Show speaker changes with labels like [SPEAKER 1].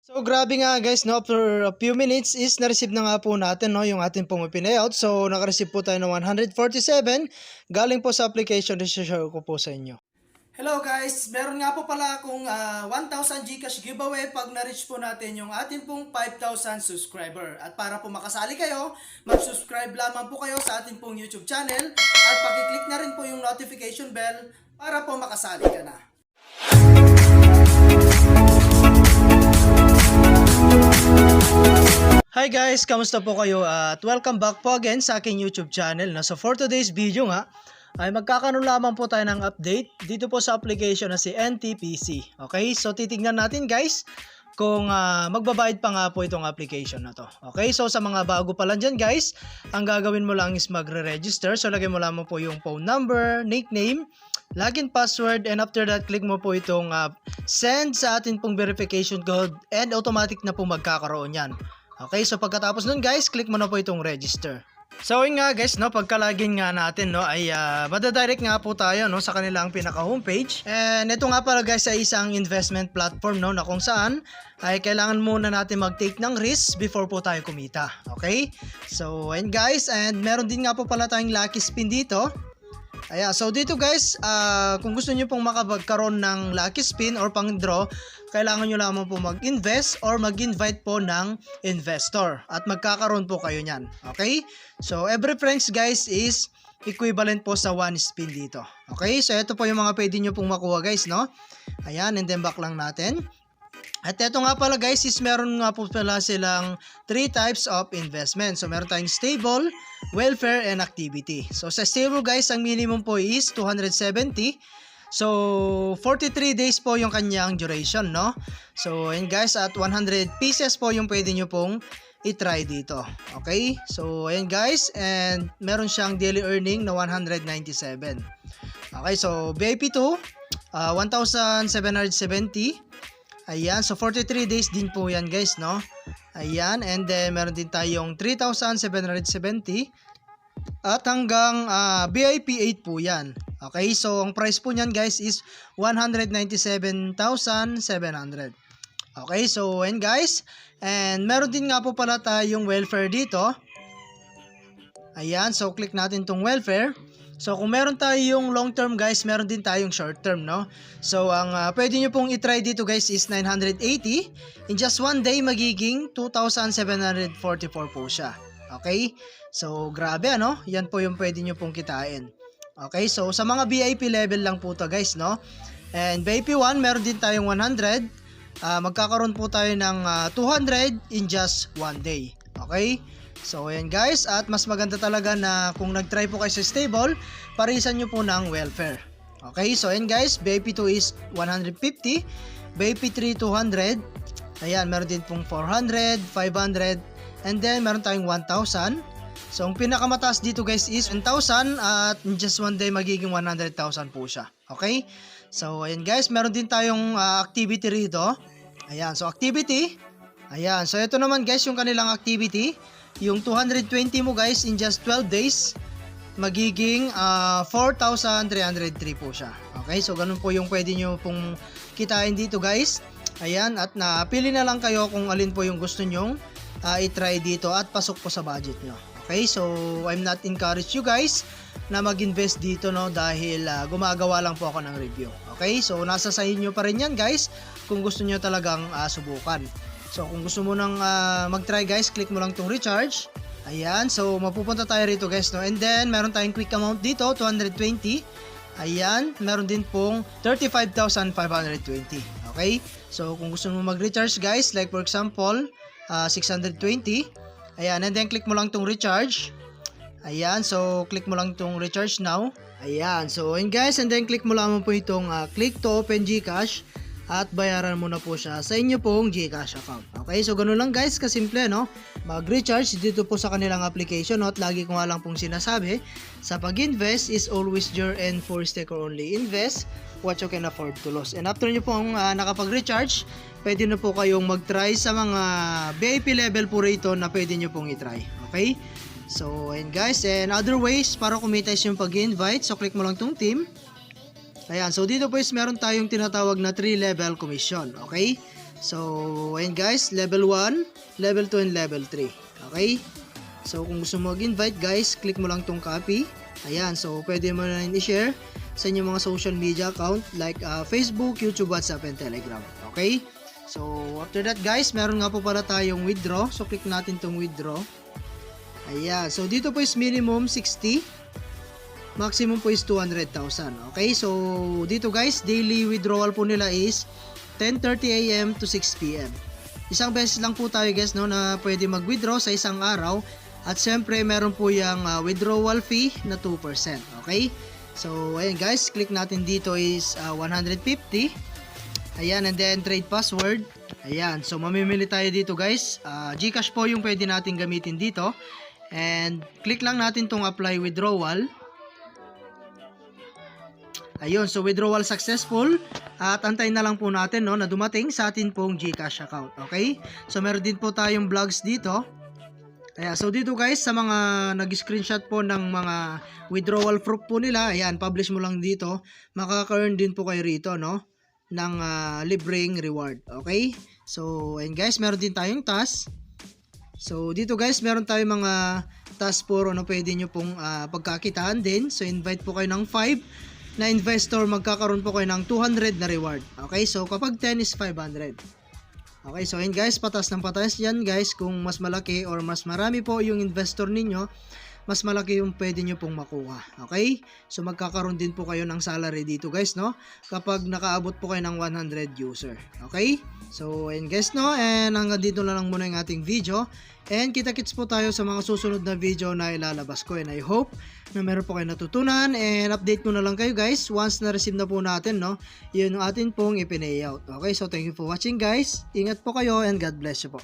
[SPEAKER 1] So grabe nga guys, no, after a few minutes is na-receive na nga po natin, no, yung ating pong pinayout. So naka-receive po tayo ng 147 galing po sa application na share ko po sa inyo. Hello guys, meron nga po pala akong 1,000 Gcash giveaway pag na-reach po natin yung ating pong 5,000 subscriber. At para po makasali kayo, mag-subscribe lamang po kayo sa ating pong YouTube channel at paki-click na rin po yung notification bell para po makasali ka na. Hi guys, kamusta po kayo at welcome back po again sa aking YouTube channel. So for today's video nga, ay magkakaroon lamang po tayo ng update dito po sa application na si NTPC. Okay, so titignan natin guys kung magbabayad pa nga po itong application na to. Okay, so sa mga bago pa lang dyan guys, ang gagawin mo lang is magre-register. So lagay mo lamang po yung phone number, nickname, login password, and after that click mo po itong send sa atin pong verification code and automatic na po magkakaroon yan. Okay, so pagkatapos nun guys, click mo na po itong register. So yun nga guys, no, pagka-login nga natin, no, ay madadirect nga po tayo, no, sa kanilang pinaka-homepage. And ito nga pala guys ay isang investment platform, no, na kung saan ay kailangan muna natin mag-take ng risk before po tayo kumita. Okay? So and guys, and meron din nga po pala tayong lucky spin dito. Ayan, so dito guys, kung gusto niyo pong makapagkaroon ng lucky spin or pang draw, kailangan nyo lamang po mag-invest or mag-invite po ng investor at magkakaroon po kayo nyan. Okay? So every francs guys is equivalent po sa 1 spin dito. Okay? So ito po yung mga pwede nyo pong makuha guys, no? Ayan, and then back lang natin. At ito nga pala guys is meron nga po pala silang 3 types of investment. So meron tayong stable, welfare, and activity. So sa stable guys, ang minimum po is 270. So 43 days po yung kanyang duration, no? So and guys, at 100 pieces po yung pwede nyo pong i-try dito. Okay? So ayan guys, and meron siyang daily earning na 197. Okay, so VIP 2, 1,770. Ayan, so 43 days din po yan guys, no? Ayan, and then meron din tayong 3,770 at hanggang VIP 8 po yan. Okay, so ang price po niyan guys is 197,700. Okay, so and guys, and meron din nga po pala tayong welfare dito. Ayan, so click natin tong welfare. So kung meron tayong long term guys, meron din tayong short term, no? So ang pwede nyo pong i-try dito guys is 980. In just one day magiging 2,744 po siya. Okay? So grabe ano? Yan po yung pwede nyo pong kitain. Okay? So sa mga VIP level lang po to guys, no? And VIP 1 meron din tayong 100. Magkakaroon po tayo ng 200 in just one day. Okay? So ayan guys, at mas maganda talaga na kung nag-try po kayo sa stable, parisan nyo po ng welfare. Okay, so ayan guys, VIP 2 is 150, VIP 3 200, ayan, meron din pong 400, 500, and then meron tayong 1,000. So ang pinakamataas dito guys is 1,000 at in just one day magiging 100,000 po siya. Okay, so ayan guys, meron din tayong activity rito. Ayan, so activity, ayan, so ito naman guys yung kanilang activity. Yung 220 mo guys in just 12 days magiging 4,303 po siya. Okay, so ganun po yung pwede nyo pong kitain dito guys. Ayan, at napili na lang kayo kung alin po yung gusto nyong i-try dito at pasok po sa budget nyo. Okay, so I'm not encourage you guys na mag-invest dito, no, dahil gumagawa lang po ako ng review. Okay, so nasa sa inyo pa rin yan guys kung gusto nyo talagang subukan. So kung gusto mo nang mag-try guys, click mo lang tong recharge. Ayan, so mapupunta tayo rito guys, no? And then meron tayong quick amount dito, 220. Ayan, meron din pong 35,520. Okay, so kung gusto mo mag-recharge guys, like for example 620. Ayan, and then click mo lang tong recharge. Ayan, so click mo lang tong recharge now. Ayan, so and guys, and then click mo lang po itong click to open Gcash. At bayaran mo na po siya sa inyo pong Gcash account. Okay, so ganun lang guys, kasimple, no? Mag-recharge dito po sa kanilang application, no? At lagi ko nga lang pong sinasabi, sa pag-invest is always your and for staker only. Invest what you can afford to lose. And after nyo pong nakapag-recharge, pwede na po kayong mag-try sa mga VIP level po rito na pwede nyo pong i-try. Okay? So, and guys, and other ways para kumita is yung pag-invite. So, click mo lang tong team. Ayan, so dito po is meron tayong tinatawag na 3 level commission. Okay? So, ayun guys, level 1, level 2, and level 3. Okay? So, kung gusto mo mag-invite guys, click mo lang tong copy. Ayan, so pwede mo na rin i-share sa inyong mga social media account like Facebook, YouTube, WhatsApp, and Telegram. Okay? So, after that guys, meron nga po pala tayong withdraw. So, click natin tong withdraw. Ayan, so dito po is minimum 60. Maximum po is 200,000. Okay, so dito guys, daily withdrawal po nila is 10:30 AM to 6 PM. Isang beses lang po tayo guys no, na pwede mag-withdraw sa isang araw. At syempre, meron po yung withdrawal fee na 2%. Okay? So, ayan guys, click natin dito is 150. Ayan, and then trade password. Ayan, so mamimili tayo dito guys. GCash po yung pwede natin gamitin dito. And click lang natin tong apply withdrawal. Ayun, so withdrawal successful. At antayin na lang po natin no, na dumating sa atin pong GCash account. Okay? So meron din po tayong vlogs dito. Kaya, so dito guys, sa mga nag-screenshot po ng mga withdrawal proof po nila, ayan, publish mo lang dito, makaka-earn din po kayo rito, no, ng libreng reward, okay? So, ayan guys, meron din tayong task. So, dito guys, meron tayong mga task po na pwede nyo pong pagkakitaan din. So, invite po kayo ng 5 na investor, magkakaroon po kayo ng 200 na reward, okay? So, kapag 10 is 500. Okay, so yun guys, patas ng patas yan guys. Kung mas malaki or mas marami po yung investor ninyo, mas malaki yung pwede nyo pong makuha. Okay, so magkakaroon din po kayo ng salary dito guys, no, kapag nakaabot po kayo ng 100 user. Okay, so yun guys, no, and hanggang dito na lang muna yung ating video. And kita-kits po tayo sa mga susunod na video na ilalabas ko. And I hope na meron po kayo natutunan. And update ko na lang kayo guys once na-receive na po natin, no, yun yung atin pong i-pay out. Okay, so thank you for watching guys. Ingat po kayo and God bless you po.